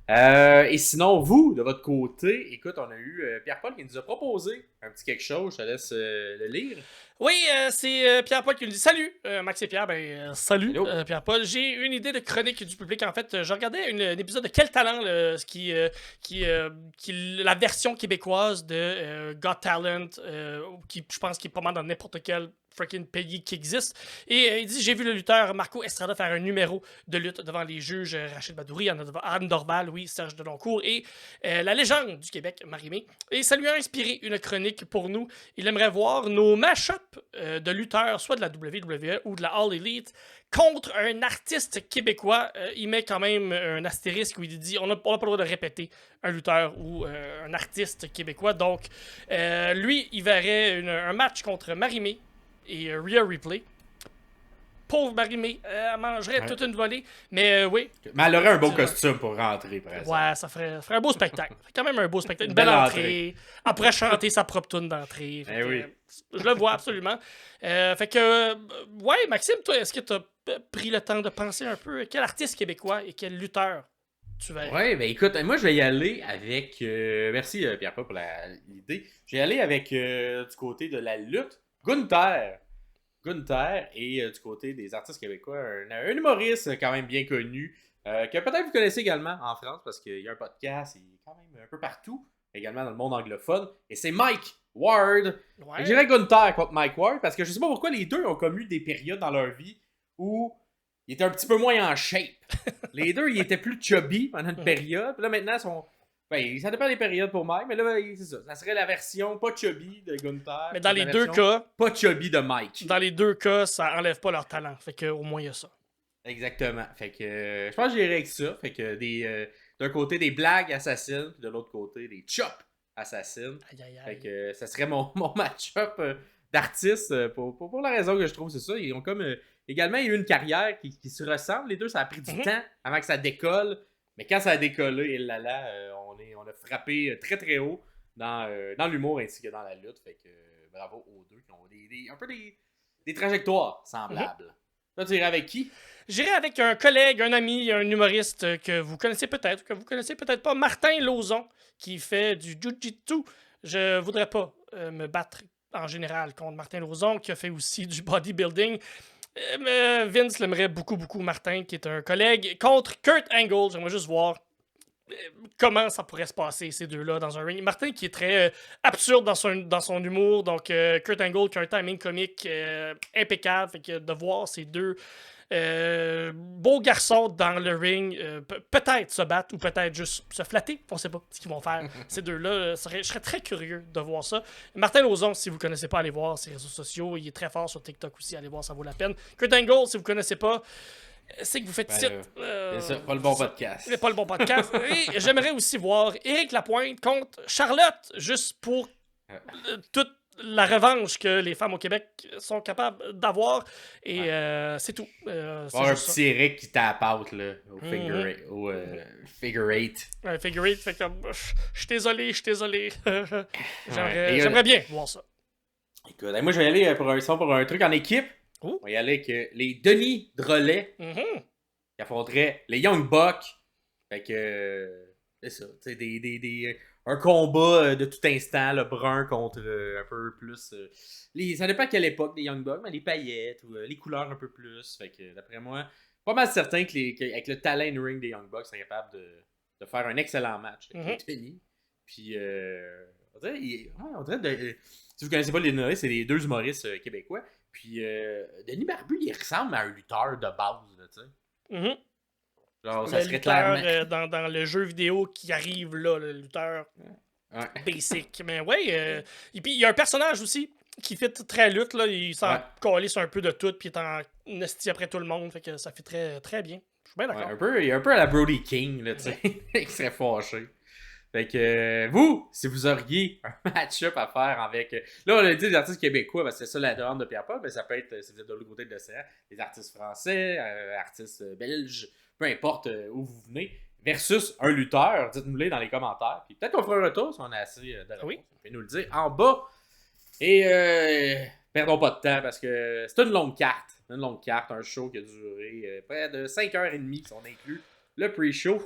Et sinon, vous, de votre côté, écoute, on a eu Pierre-Paul qui nous a proposé un petit quelque chose. Je te laisse le lire. Oui, c'est Pierre-Paul qui nous dit salut, Max et Pierre. Salut, Hello. Pierre-Paul. J'ai une idée de chronique du public. En fait, je regardais un épisode de Quel Talent, la version québécoise de Got Talent, qui je pense qui est pas mal dans n'importe quel freaking pays qui existe. Et il dit j'ai vu le lutteur Marco Estrada faire un numéro de lutte devant les juges Rachid Badouri, Anne Dorval, oui, Serge Deloncourt et la légende du Québec, Marie-Mé. Et ça lui a inspiré une chronique pour nous. Il aimerait voir nos mash-ups de lutteurs, soit de la WWE ou de la All Elite, contre un artiste québécois. Il met quand même un astérisque où il dit on n'a pas le droit de répéter un lutteur ou un artiste québécois. Donc, lui, il verrait un match contre Marie-Mé et Rhea Ripley. Pauvre Marie-Mé, elle mangerait toute une volée. Mais oui. Mais elle aurait un beau costume pour rentrer, par exemple. Ouais, ça ferait un beau spectacle. Quand même un beau spectacle. Une belle entrée. Après, chanter sa propre tune d'entrée. Oui. Je le vois absolument. Fait que, ouais, Maxime, toi, est-ce que tu as pris le temps de penser un peu quel artiste québécois et quel lutteur tu verrais? Ouais, ben écoute, moi je vais y aller avec. Merci Pierre-Paul pour l'idée. Je vais y aller avec du côté de la lutte, Gunther. Gunther et du côté des artistes québécois, un humoriste quand même bien connu, que peut-être vous connaissez également en France parce qu'il y a un podcast, il est quand même un peu partout, également dans le monde anglophone, et c'est Mike Ward. Ouais. Je dirais Gunther contre Mike Ward parce que je sais pas pourquoi les deux ont connu des périodes dans leur vie où ils étaient un petit peu moins en shape. Les deux, ils étaient plus chubby pendant une période, puis là maintenant, ils sont. Ben, ça dépend des périodes pour Mike, mais là, c'est ça. Ça serait la version pas chubby de Gunther. Mais dans les deux cas, pas chubby de Mike. dans les deux cas, ça enlève pas leur talent. Fait que au moins, il y a ça. Exactement. Fait que je pense que j'irais avec ça. Fait que d'un côté, des blagues assassines, puis de l'autre côté, des chops assassines. Aïe, aïe, aïe. Fait que ça serait mon match-up d'artistes pour la raison que je trouve, c'est ça. Ils ont comme également eu une carrière qui se ressemble. Les deux, ça a pris du temps avant que ça décolle. Mais quand ça a décollé, on a frappé très très haut dans l'humour ainsi que dans la lutte. Fait que bravo aux deux qui ont un peu des trajectoires semblables. Toi, tu irais avec qui? J'irai avec un collègue, un ami, un humoriste que vous connaissez peut-être, que vous connaissez peut-être pas, Martin Lauzon, qui fait du jiu-jitsu. Je voudrais pas me battre en général contre Martin Lauzon, qui a fait aussi du bodybuilding. Mais Vince l'aimerait beaucoup, beaucoup, Martin, qui est un collègue, contre Kurt Angle. J'aimerais juste voir comment ça pourrait se passer, ces deux-là, dans un ring. Martin, qui est très absurde dans son humour. Donc, Kurt Angle, qui a un timing comique impeccable. Fait que de voir ces deux beaux garçons dans le ring, peut-être se battre ou peut-être juste se flatter. On sait pas ce qu'ils vont faire. Ces deux-là, je serais très curieux de voir ça. Martin Lauzon, si vous connaissez pas, allez voir ses réseaux sociaux. Il est très fort sur TikTok aussi. Allez voir, ça vaut la peine. Kurt Angle, si vous connaissez pas, c'est que vous faites pas le bon podcast. Pas le bon podcast. Et j'aimerais aussi voir Éric Lapointe contre Charlotte, juste pour toute la revanche que les femmes au Québec sont capables d'avoir. Et c'est tout. Un petit Eric qui tape out là, au figure eight. Un figure eight, fait que je suis désolé. J'aimerais bien voir ça. Écoute, moi je vais y aller pour un truc en équipe. On va y aller avec les Denis Drolet qui affronteraient les Young Bucks. Fait que c'est ça. Un combat de tout instant, le brun contre un peu plus. Ça dépend à quelle époque des Young Bucks, mais les paillettes ou les couleurs un peu plus. Fait que d'après moi, pas mal certain qu'avec le talent in ring des Young Bucks, ils sont capables de faire un excellent match avec les Denis. Puis on dirait si vous connaissez pas les Denis, c'est les deux humoristes québécois. Puis Denis Barbu, il ressemble à un lutteur de base, tu sais. Genre, ça serait clairement. Dans le jeu vidéo qui arrive là, le lutteur basic. Mais ouais, et puis il y a un personnage aussi qui fait très lutte, là. Il s'en calisse un peu de tout, puis il est en esti après tout le monde. Fait que ça fait très, très bien. Je suis bien d'accord. Il est un peu à la Brody King, là, tu sais. Il serait fâché. Fait que vous, si vous auriez un match-up à faire avec. Là, on a dit des artistes québécois, parce que c'est ça la demande de Pierre-Paul, mais ça peut être, si vous êtes de l'autre côté de l'océan, des artistes français, artistes belges, peu importe où vous venez, versus un lutteur. Dites-nous-les dans les commentaires. Puis peut-être qu'on fera un retour si on a assez de réponses. Vous pouvez nous le dire en bas. Et perdons pas de temps parce que c'est une longue carte. Un show qui a duré près de 5h30 si on inclut le pre-show.